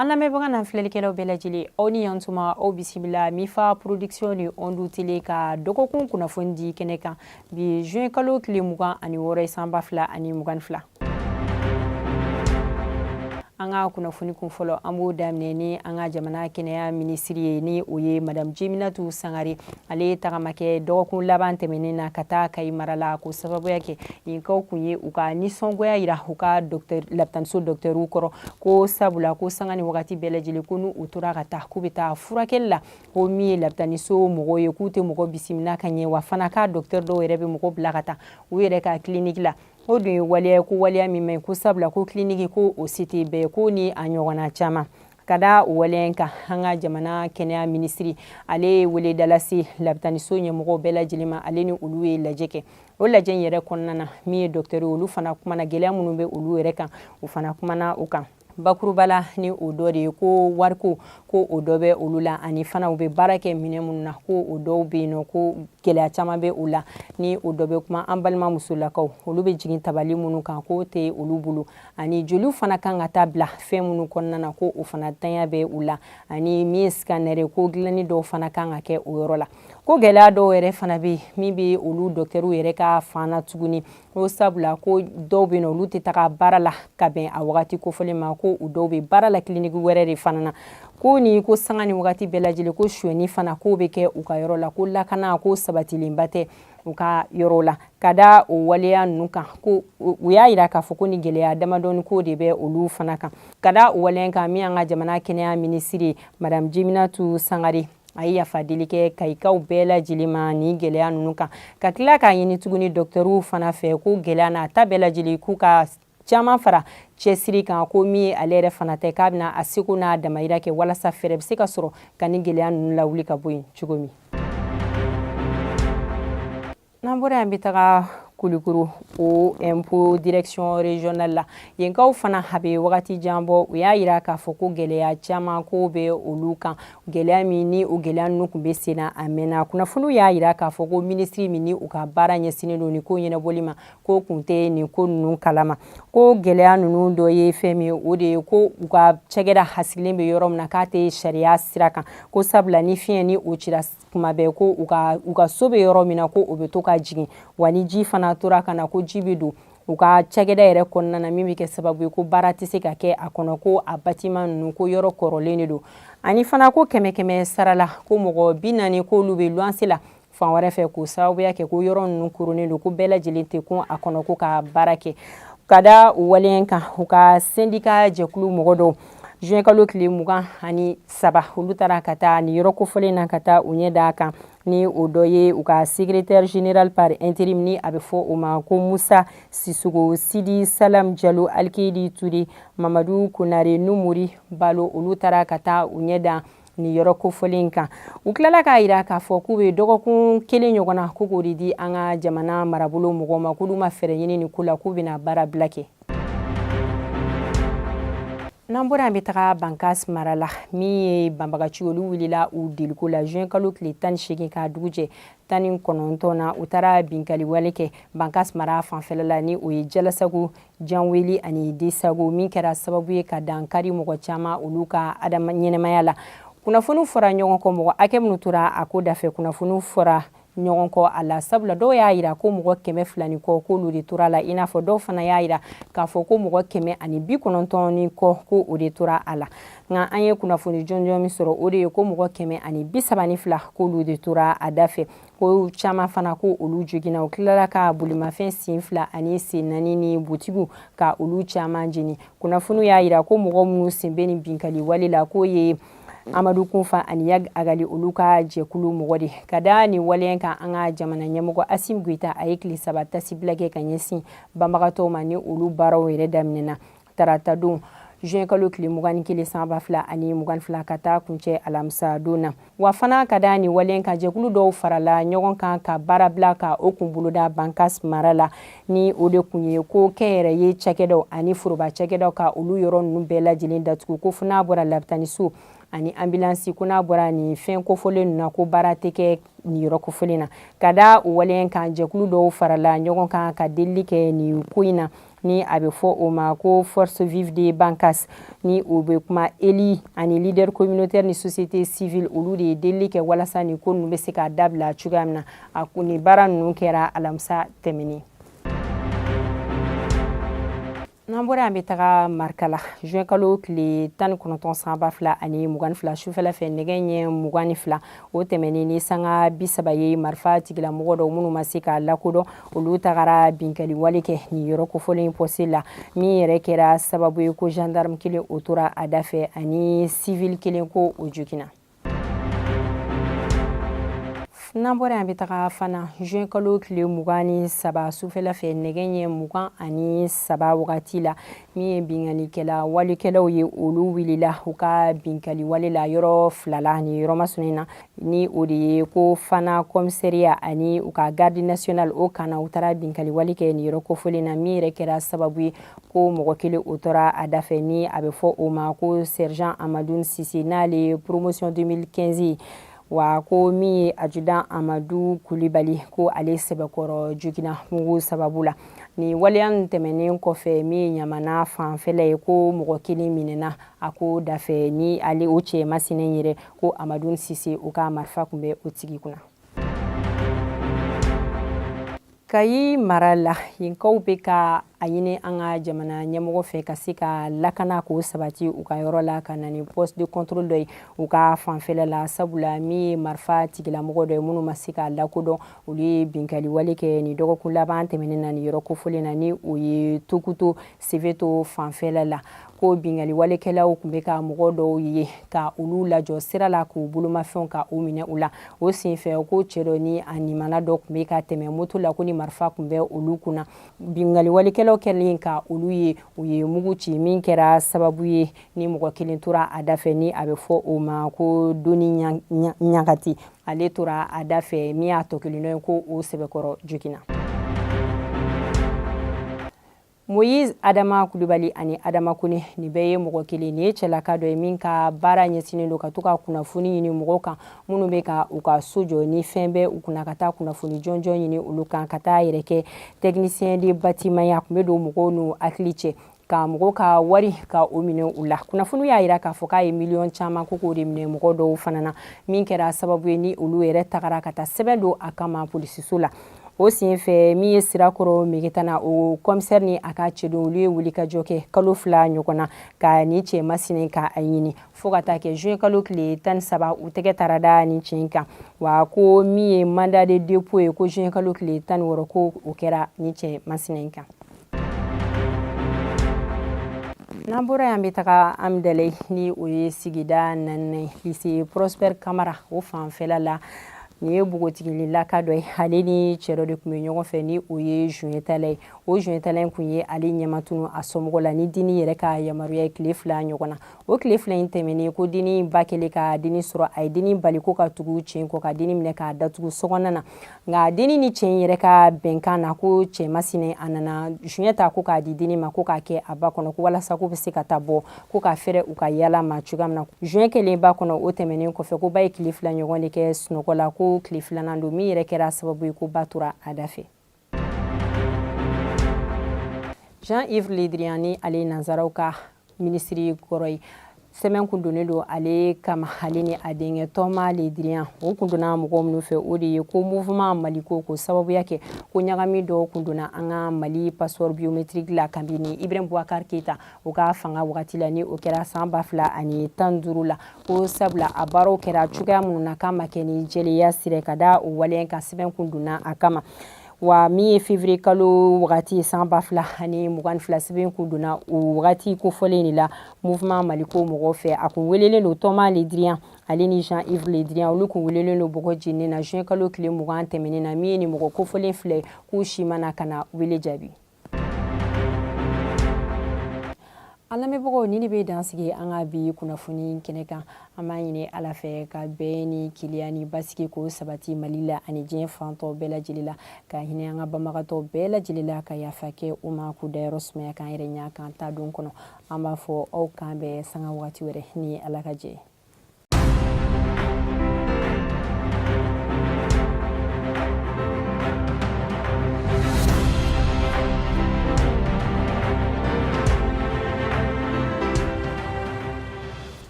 An lamɛnbaga n'an filɛlikɛlaw bɛɛ lajɛlen aw ni yantuma aw bisimila Mifa production ni Ondu Tele ka dɔgɔkun kunnafoni di kɛnɛ kan bi juin kalo tile 26 ye san 2022. An ka kunnafoni kun fɔlɔ an b'o daminɛ ni an ka jamana kɛnɛya minisiri ye ni o ye madame Jeminatu Sangare ale tagama kɛ dɔgɔkun laban tɛmɛnen na ka taa Kayi mara la ko sababuya kɛ yen kaw kun ye u ka nisɔngoya yira u ka lapitaniso docteurw kɔrɔ ko sabula ko sanga ni wagati bɛɛ lajɛlen ko n'u tora ka taa k'u bɛ taa furakɛli la ko min ye lapitaniso mɔgɔw ye k'u tɛ mɔgɔ bisimila ka ɲɛ wa fana ka docteur dɔw yɛrɛ bɛ mɔgɔ bila ka taa u yɛrɛ ka clinique la. O dun ye waleya ko waleya min maɲi ko sabula ko clinique ko o se tɛ bɛɛ ko ni a ɲɔgɔnna caman ka da o waleya kan an ka jamana kɛnɛya minisiri ale ye weleda lase lapitaniso ɲɛmɔgɔw bɛɛ lajɛlen ma ale ni olu ye lajɛ kɛ o lajɛ in yɛrɛ kɔnɔna na min ye docteur olu fana kumana gɛlɛya minnu bɛ olu yɛrɛ kan u fana kumana o kan bakurubala ni o dɔ de ye ko wariko ko o dɔ bɛ olu la ani fana u bɛ baara kɛ minɛ minnu na ko o dɔw bɛ yen nɔ ko gɛlɛya caman bɛ o la ni o dɔ bɛ kuma an balima musolakaw olu bɛ jigin tabali minnu kan ko tɛ olu bolo ani joliw fana kan ka taa bila fɛn minnu kɔnɔna na ko o fana tanya bɛ u la ani min ye scanner ko dilanni dɔw fana kan ka kɛ o yɔrɔ la ko gɛlɛya dɔw yɛrɛ fana bɛ min bɛ olu docteurw yɛrɛ ka fan na tuguni ko sabula ko dɔw bɛ yen nɔ olu tɛ taga baara la ka bɛn a wagati kofɔlen ma ko u dɔw bɛ baara la clinique wɛrɛ de fana na ko ni ko sanga ni wagati bɛɛ lajɛlen ko suɲɛni fana ko bɛ kɛ u ka yɔrɔ la ko lakana ko sabatilenba tɛ u ka yɔrɔ la ka da o waleya ninnu kan ko u y'a yira k'a fɔ ko ni gɛlɛya damadɔni ko de bɛ olu fana kan ka da o waleya kan min an ka jamana kɛnɛya minisiri madame Jeminatu Sangare a ye yafa deli kɛ kayikaw bɛɛ lajɛlen ma ni gɛlɛya ninnu kan ka tila k'a ɲini tuguni docteurw fana fɛ ko gɛlɛya n'a ta bɛɛ lajɛlen k'u ka caman fara cɛsiri kan ko min ye ale yɛrɛ fana tɛ k'a bɛna a seko n'a damayira kɛ walasa fɛɛrɛ bɛ se ka sɔrɔ ka ni gɛlɛya ninnu lawuli ka bɔ yen cogo min. N'an bɔra yan bɛ taga Kulukoro o impôt direction régionale la yenkaw fana a bɛ wagati jan bɔ u y'a yira k'a fɔ ko gɛlɛya caman ko bɛ olu kan gɛlɛya min ni o gɛlɛya ninnu tun bɛ sen na a mɛnna kunnafoniw y'a yira k'a fɔ ko minisiri min ni u ka baara ɲɛsinnen don nin ko ɲɛnabɔli ma ko kun tɛ nin ko ninnu kalama ko gɛlɛya ninnu dɔ ye fɛn min ye o de ye ko u ka cakɛda hasigilen bɛ yɔrɔ min na k'a tɛ sariya sira kan ko sabula ni fiɲɛ ni o cira kuma bɛɛ ko u ka so bɛ yɔrɔ min na ko o bɛ to ka jigin wa ni ji fana tora ka na ko ji bɛ don u ka cakɛda yɛrɛ kɔnɔna na min bɛ kɛ sababu ye ko baara tɛ se ka kɛ a kɔnɔ ko a bâtiment ninnu ko yɔrɔ kɔrɔlen de don ani fana ko kɛmɛ sara la ko mɔgɔ 40 k'olu bɛ luwanse la fan wɛrɛ fɛ k'o sababuya kɛ ko yɔrɔ ninnu koronnen don ko bɛɛ lajɛlen tɛ kun a kɔnɔ ko ka baara kɛ ka da o waleya kan u ka syndicat jɛkulu mɔgɔ dɔw juin kalo tile 23 olu taara ka taa ni yɔrɔ kofɔlen na ka taa u ɲɛ d'a kan ni o dɔ ye u ka secrétaire général par intérim ni a bɛ fɔ o ma ko Musa Sissogo Sidi Salam Jalo Alkidi Touré Mamadou Konare Numuri Balo olu taara ka taa u ɲɛ da ni yɔrɔ kofɔlen kan u tilala k'a yira k'a fɔ k'u bɛ dɔgɔkun kelen ɲɔgɔn na ko k'o de di an ka jamana marabolo mɔgɔw ma k'olu ma fɛɛrɛ ɲini nin ko la k'u bɛna baara bila kɛ. N'an bɔra an bɛ taga Bankas mara la min ye banbagaci olu wulila u deliko la juin kalo tile 18 ka dugu jɛ 19 na u taara binkali wale kɛ Bankas mara fanfɛla la ni o ye Jalasago Janweli ani Desago min kɛra sababu ye ka dankari mɔgɔ caman olu ka ɲɛnɛmaya la kunnafoniw fɔra ɲɔgɔn kɔ mɔgɔ hakɛ minnu tora a ko dafɛ kunnafoniw fɔra ɲɔgɔn kɔ a la sabula dɔw y'a yira ko mɔgɔ 200 ni kɔ k'olu de tora la i n'a fɔ dɔw fana y'a yira k'a fɔ ko mɔgɔ 190 ni kɔ ko o de tora a la nka an ye kunnafoni jɔnjɔn min sɔrɔ o de ye ko mɔgɔ 132 k'olu de tora a da fɛ ko caman fana ko olu joginna u tilala ka bolimafɛn sen 2 ani sen 4 ni butigiw ka olu caman jeni kunnafoniw y'a yira ko mɔgɔ minnu sen bɛ nin binkali wale la k'o ye Amadou Kunfa ani Yag Agali olu ka jɛkulu mɔgɔ de ka da ni waleya kan an ka jamana ɲɛmɔgɔ Asim Goita a ye tile 3 tasibila kɛ ka ɲɛsin banbagatɔw ma ni olu baaraw yɛrɛ daminɛna tarata don juin kalo tile 21 san 2022 ka taa kuncɛ alamisa don na wa fana ka da ni waleya kan jɛkulu dɔw farala ɲɔgɔn kan ka baara bila ka o kun boloda Bankas mara la ni o de kun ye ko kɛnyɛrɛ ye cakɛdaw ani foroba cakɛdaw ka olu yɔrɔ ninnu bɛɛ lajɛlen datugu ko fana bɔra lapitaniso ani ambulance ko n'a bɔra ni fɛn kofɔlen ninnu na ko baara tɛ kɛ ni yɔrɔ kofɔlen na ka da o waleya kan jɛkulu dɔw farala ɲɔgɔn kan ka delili kɛ ni ko in na ni a bɛ fɔ o ma ko force vive de Bankas ni o bɛ kuma Eli ani leader communautaire ni société civile olu de ye delili kɛ walasa ni ko ninnu bɛ se ka dabila cogoya min na a ni baara ninnu kɛra alamisa tɛmɛnen. N'an bɔra an bɛ taga Marika la juin kalo tile 19 san 2022 sufɛla fɛ nɛgɛ ɲɛ 22 o tɛmɛnen ni sanga 30 ye marifa tigilamɔgɔ dɔw minnu ma se ka lakodɔn olu tagara binkali wale kɛ ni yɔrɔ kofɔlen pɔse la min yɛrɛ kɛra sababu ye ko gendarme kelen o tora a da fɛ ani civil kelen ko o jogina. N'an bɔra an bɛ taga fana juin kalo tile 23 sufɛla fɛ nɛgɛ ɲɛ 23 wagati la min ye binkanikɛla walekɛlaw ye olu wulila u ka binkali wale la yɔrɔ 2 la ni yɔrɔ masina na ni o de ye ko fana commissariat ani u ka garde nationale o kana u taara binkali wale kɛ ni yɔrɔ kofɔlen na min yɛrɛ kɛra sababu ye ko mɔgɔ kelen o tora a da fɛ ni a bɛ fɔ o ma ko sergent Amadou Sise n'ale promotion 2015 wa ko min ye adjudant Amadou Kulibali ko ale sɛbɛkɔrɔ jogina mugu sababu la ni waleya tɛmɛnen kɔfɛ min ye ɲamana fanfɛla ye ko mɔgɔ kelen minɛna a ko dafɛ ni ale o cɛ masinen yɛrɛ ko Amadou Sise o ka marifa kun bɛ o tigi kunna. Kayi mara la yenkaw bɛ ka a ɲini an ka jamana ɲɛmɔgɔ fɛ ka se ka lakana k'o sabati u ka yɔrɔ la ka na ni poste de contrôle dɔ ye u ka fanfɛla la sabula min ye marifa tigilamɔgɔ dɔ ye minnu ma se ka lakodɔn olu ye binkali wale kɛ ni dɔgɔkun laban tɛmɛnen na ni yɔrɔ kofɔlen na ni o ye Tokuto Seveto fanfɛla la ko binkali walekɛlaw tun bɛ ka mɔgɔ dɔw ye ka olu lajɔ sira la k'u bolomafɛnw ka u minɛ u la o senfɛ ko cɛ dɔ ni a nimana dɔ tun bɛ ka tɛmɛ moto la ko ni marifa tun bɛ olu kunna binkali walekɛlaw kɛlen ka olu ye u ye mugu ci min kɛra sababu ye ni mɔgɔ kelen tora a da fɛ ni a bɛ fɔ o ma ko doni ɲagati ale tora a da fɛ min y'a tɔ kelen ye ko o sɛbɛkɔrɔ jogina. Moïse Adama Kulibali ani Adama Kone ni bɛɛ ye mɔgɔ kelen ni ye cɛlaka dɔ ye min ka baara ɲɛsinnen don ka to ka kunnafoni ɲini mɔgɔw kan minnu bɛ ka u ka so jɔ ni fɛn bɛ u kunna ka taa kunnafoni jɔnjɔn ɲini olu kan ka taa yɛrɛ kɛ technicien de bâtiment ya kun bɛ don mɔgɔw n'u hakili cɛ ka mɔgɔw ka wari ka o minɛ u la kunnafoni y'a jira k'a fɔ k'a ye miliyɔn caman ko k'o de minɛ mɔgɔ dɔw fana na min kɛra sababu ye ni olu yɛrɛ tagara ka taa sɛbɛn don a kama polisiso la o senfɛ min ye Sirakɔrɔ Megitana o commissaire ni a ka cɛdon olu ye wulikajɔ kɛ kalo 2 ɲɔgɔn na ka ni cɛ masinen ka a ɲini fo ka taa kɛ juin kalo tile 13 u tɛgɛ taara da ni cɛ kan wa ko min ye mandat de dépôt ye ko juin kalo tile 16 ko o kɛra ni cɛ masinen kan. N'an bɔra yan bɛ taga Amdalaye ni o ye sigida 4 lycée Prosper Kamara o fanfɛla la ni ye bogotigilaka dɔ ye ale ni cɛ dɔ de tun bɛ ɲɔgɔn fɛ ni o ye juin tala ye o juin tala in kun ye ale ɲɛmatunu a somɔgɔ la ni dini yɛrɛ ka yamaruya ye tile 2 ɲɔgɔn na o tile 2 in tɛmɛnen ko dini ba kɛlen ka dini sɔrɔ a ye dini bali ko ka tugu cɛ kɔ ka dini minɛ k'a datugu sokɔnɔna na nka dini ni cɛ yɛrɛ ka bɛnkan na ko cɛ masinen a nana juin ta ko k'a di dini ma ko k'a kɛ a ba kɔnɔ ko walasa ko bɛ se ka taa bɔ ko k'a fɛrɛ u ka yala ma cogoya min na juin kɛlen ba kɔnɔ o tɛmɛnen kɔfɛ ko ba ye tile 2 ɲɔgɔn de kɛ sunɔgɔ la ko tile 2nan don min yɛrɛ kɛra sababu ye ko ba tora a da fɛ. Jean-Yves Le Drian ni ale nanzaraw ka ministiri kɔrɔ ye sɛbɛn kun donnen don ale kama ale ni a denkɛ Toma Le Drian o kun donna mɔgɔw minnu fɛ o de ye ko mouvement Mali ko sababuya kɛ ko ɲagami dɔw kun donna an ka Mali passeport biométrique la kabini Ibrahim Boubacar Keita o ka fanga wagati la ni o kɛra san 2015 la ko sabula a baaraw kɛra cogoya minnu na k'a ma kɛ ni jɛleya sira ka da o waleya kan sɛbɛn kun donna a kama wa min ye février kalo wagati san 2022 sɛbɛn kun donna o wagati kofɔlen de la mouvement Mali ko mɔgɔw fɛ a kun welelen don Toma Le Drian ale ni Jean-Yves Le Drian olu kun welelen don bɔgɔ jeninen na juin kalo tile 20 tɛmɛnen na min ye ni mɔgɔ kofɔlen filɛ k'u si mana ka na wele jaabi. An lamɛnbagaw ni de bɛ dansigi an ka bi kunnafoni kɛnɛ kan an b'a ɲini Ala fɛ ka bɛn ni keleya ni basigi k'o sabati Mali la ani diɲɛ fantɔ bɛɛ lajɛlen la ka hinɛ an ka banbagatɔ bɛɛ lajɛlen la ka yafa kɛ u ma k'u dayɔrɔ sumaya k'an yɛrɛ ɲa k'an ta don kɔnɔ an b'a fɔ aw kan bɛɛ sanga wagati wɛrɛ ni Ala ka jɛ.